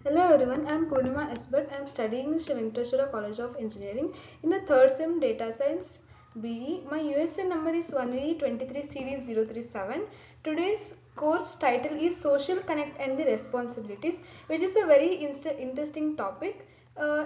Hello everyone, I am Purnima Esbert. I am studying in Sri Venkateswara College of Engineering in the third sem Data Science BE. My USN number is 1V23 Series 037. Today's course title is Social Connect and the Responsibilities, which is a very interesting topic.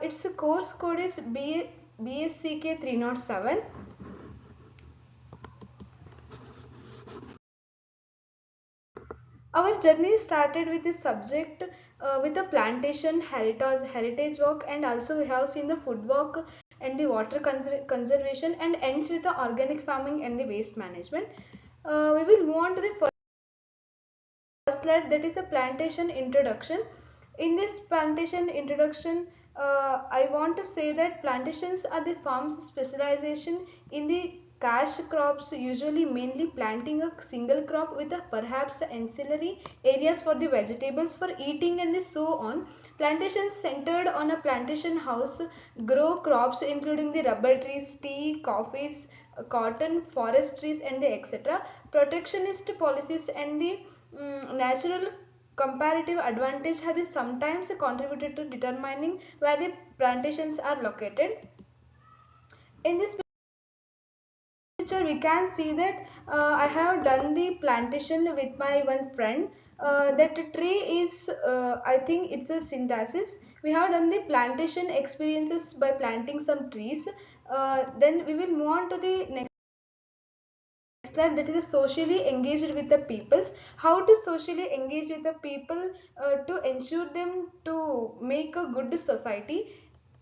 Its course code is BSCK 307. Our journey started with this subject with the plantation heritage walk, and also we have seen the food walk and the water conservation, and ends with the organic farming and the waste management. We will move on to the first slide, that is a plantation introduction. In this plantation introduction, I want to say that plantations are the farm's specialization in the cash crops, usually mainly planting a single crop with a perhaps ancillary areas for the vegetables for eating and so on. Plantations centered on a plantation house grow crops including the rubber trees, tea, coffees, cotton, forest trees, and the etc. Protectionist policies and the natural comparative advantage has sometimes contributed to determining where the plantations are located. In this picture we can see that I have done the plantation with my one friend. That tree is I think it's a synthesis. We have done the plantation experiences by planting some trees. Then we will move on to the next slide, that is socially engaged with the peoples. How to socially engage with the people to ensure them to make a good society.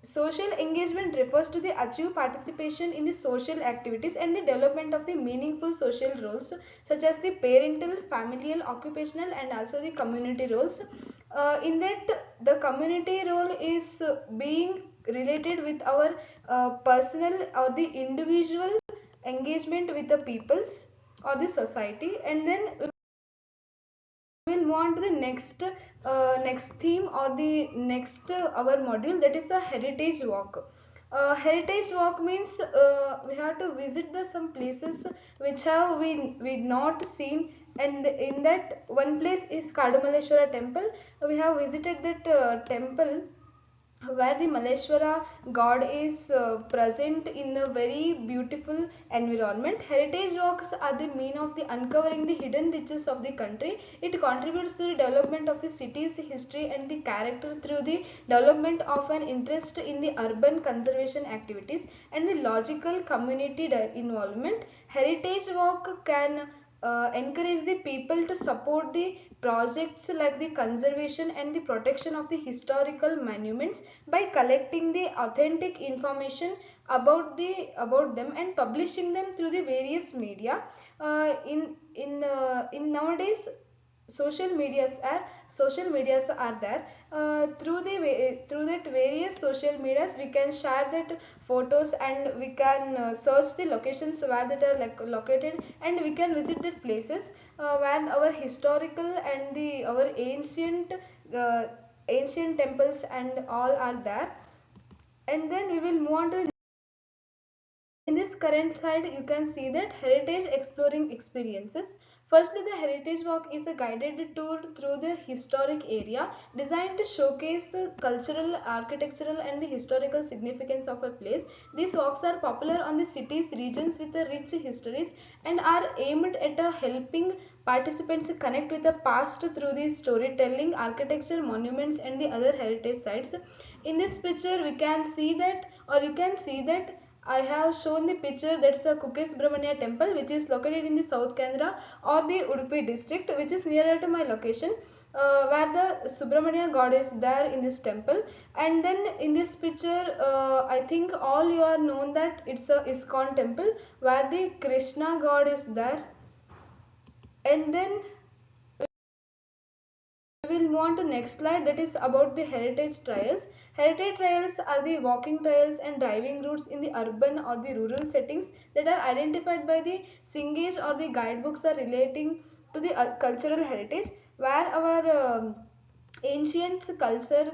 Social engagement refers to the active participation in the social activities and the development of the meaningful social roles such as the parental, familial, occupational, and also the community roles. In that, the community role is being related with our personal or the individual engagement with the peoples or the society. And then we will move on to the next theme or the next our module, that is a heritage walk. Heritage walk means we have to visit the some places which have we not seen, and in that one place is Kadumaleshwara temple. We have visited that temple where the Maleshwara god is present in a very beautiful environment. Heritage walks are the mean of the uncovering the hidden riches of the country. It contributes to the development of the city's history and the character through the development of an interest in the urban conservation activities and the logical community involvement. Heritage walk can encourage the people to support the projects like the conservation and the protection of the historical monuments by collecting the authentic information about them and publishing them through the various media. In nowadays social medias are there. Through that various social medias we can share that photos, and we can search the locations where that are like located, and we can visit the places where our historical and the our uh, ancient temples and all are there. And then we will move on to in this current slide, you can see that heritage exploring experiences. Firstly, the heritage walk is a guided tour through the historic area designed to showcase the cultural, architectural, and the historical significance of a place. These walks are popular on the cities, regions with a rich histories, and are aimed at helping participants connect with the past through the storytelling, architecture, monuments, and the other heritage sites. In this picture, we can see that, or you can see that I have shown the picture, that's a Kukke Subramania temple which is located in the South Canara or the Udupi district, which is nearer to my location, where the Subramania god is there in this temple. And then in this picture, I think all you are known that it's a ISKCON temple where the Krishna god is there. And then we will move on to next slide, that is about the heritage trails. Heritage trails are the walking trails and driving routes in the urban or the rural settings that are identified by the singage or the guidebooks are relating to the cultural heritage, where our ancient culture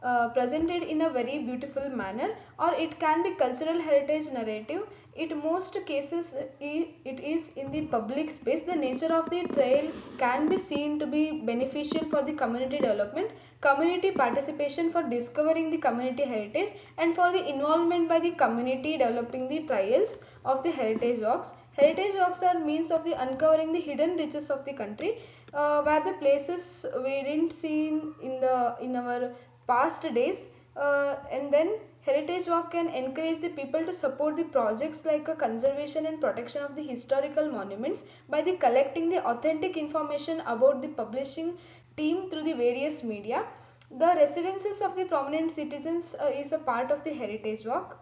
are presented in a very beautiful manner, or it can be cultural heritage narrative. In most cases it is in the public space. The nature of the trail can be seen to be beneficial for the community development, community participation for discovering the community heritage, and for the involvement by the community developing the trails of the heritage walks. Heritage walks are means of the uncovering the hidden riches of the country, where the places we didn't see in our past days. And then heritage walk can encourage the people to support the projects like a conservation and protection of the historical monuments by the collecting the authentic information about the publishing team through the various media. The residences of the prominent citizens is a part of the heritage walk.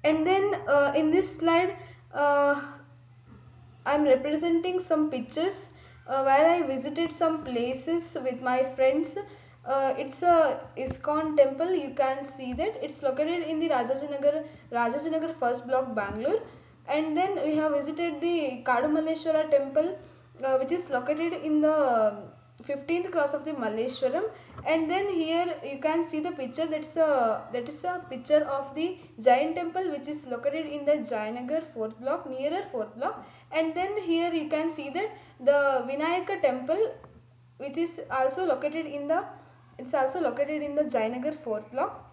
And then in this slide I'm representing some pictures where I visited some places with my friends. It's a ISKCON temple. You can see that it's located in the Rajajinagar first block, Bangalore. And then we have visited the Kadumalleshwara temple, which is located in the 15th cross of the Malleshwaram. And then here you can see the picture. That is a picture of the Jain temple, which is located in the Jayanagar 4th block, nearer 4th block. And then here you can see that the Vinayaka temple, which is also located in the Jayanagar 4th block.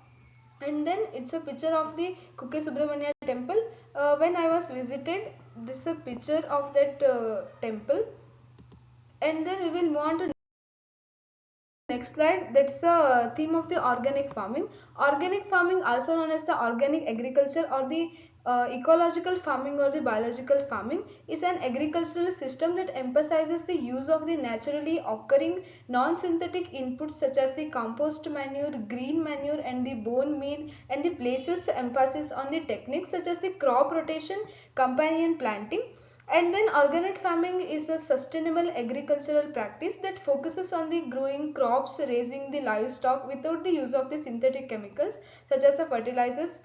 And then it's a picture of the Kukke Subramanya temple. When I was visited, this is a picture of that temple. And then we will move on to next slide. That's the theme of the organic farming. Organic farming, also known as the organic agriculture or the ecological farming or the biological farming, is an agricultural system that emphasizes the use of the naturally occurring non-synthetic inputs such as the compost manure, green manure, and the bone meal, and the places emphasis on the techniques such as the crop rotation, companion planting. And then organic farming is a sustainable agricultural practice that focuses on the growing crops, raising the livestock without the use of the synthetic chemicals such as the fertilizers,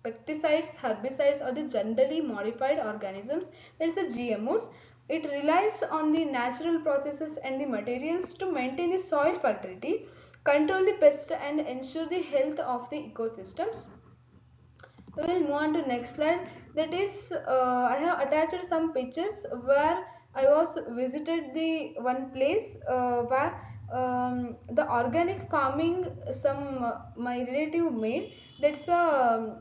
pesticides, herbicides, or the generally modified organisms. That is the GMOs. It relies on the natural processes and the materials to maintain the soil fertility, control the pest, and ensure the health of the ecosystems. We will move on to next slide. That is, I have attached some pictures where I was visited the one place where the organic farming some my relative made. That's a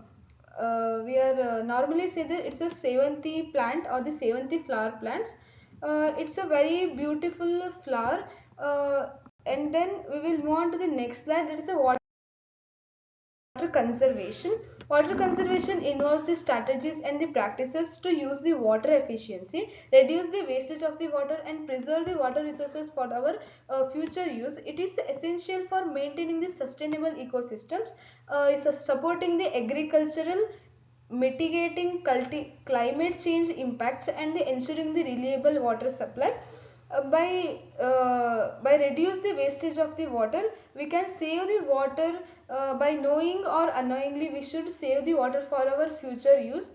we are normally say that it's a Sevanthi plant or the Sevanthi flower plants. It's a very beautiful flower. And then we will move on to the next slide. That is a water conservation. Water conservation involves the strategies and the practices to use the water efficiency, reduce the wastage of the water, and preserve the water resources for our future use. It is essential for maintaining the sustainable ecosystems, supporting the agricultural, mitigating climate change impacts, and the ensuring the reliable water supply. By reduce the wastage of the water, we can save the water. By knowing or unknowingly, we should save the water for our future use.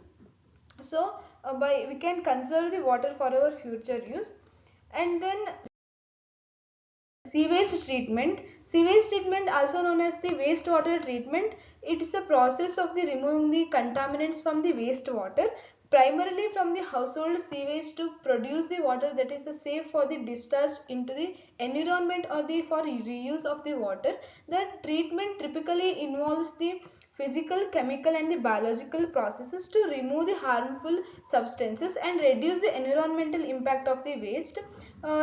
So by we can conserve the water for our future use. And then sewage treatment, also known as the wastewater treatment, it is a process of the removing the contaminants from the wastewater, primarily from the household sewage, to produce the water that is safe for the discharge into the environment or the for reuse of the water. The treatment typically involves the physical, chemical, and the biological processes to remove the harmful substances and reduce the environmental impact of the waste.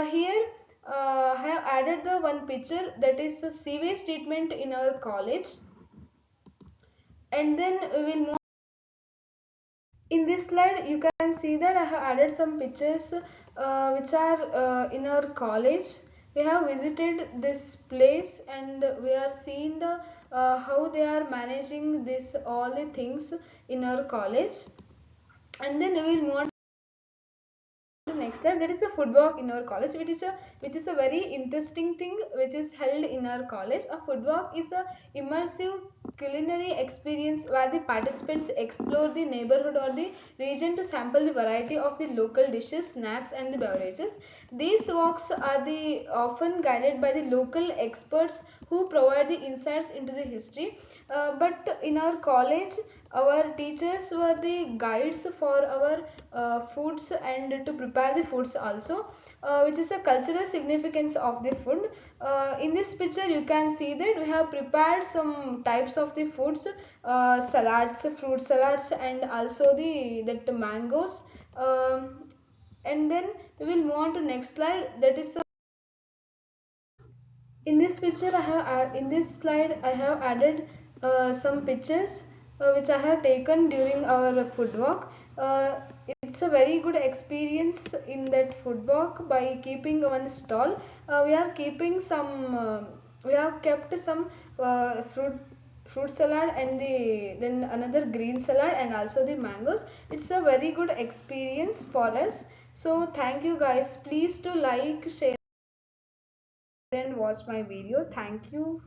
Here I have added the one picture that is a sewage treatment in our college. And then we will move. In this slide you can see that I have added some pictures which are in our college. We have visited this place and we are seeing the how they are managing this all the things in our college. And then we will move on to next slide. That is a food walk in our college, which is a very interesting thing which is held in our college. A food walk is a immersive culinary experience where the participants explore the neighborhood or the region to sample the variety of the local dishes, snacks and the beverages. These walks are the often guided by the local experts who provide the insights into the history. But in our college, our teachers were the guides for our foods and to prepare the foods also, which is a cultural significance of the food. In this picture you can see that we have prepared some types of the foods, salads, fruit salads and also the that mangoes. And then we will move on to next slide, that is in this picture in this slide I have added some pictures which I have taken during our food walk. Uh, it's a very good experience in that food walk. By keeping one stall, we are keeping some. We have kept some fruit salad and the then another green salad and also the mangoes. It's a very good experience for us. So thank you guys. Please to like, share and watch my video. Thank you.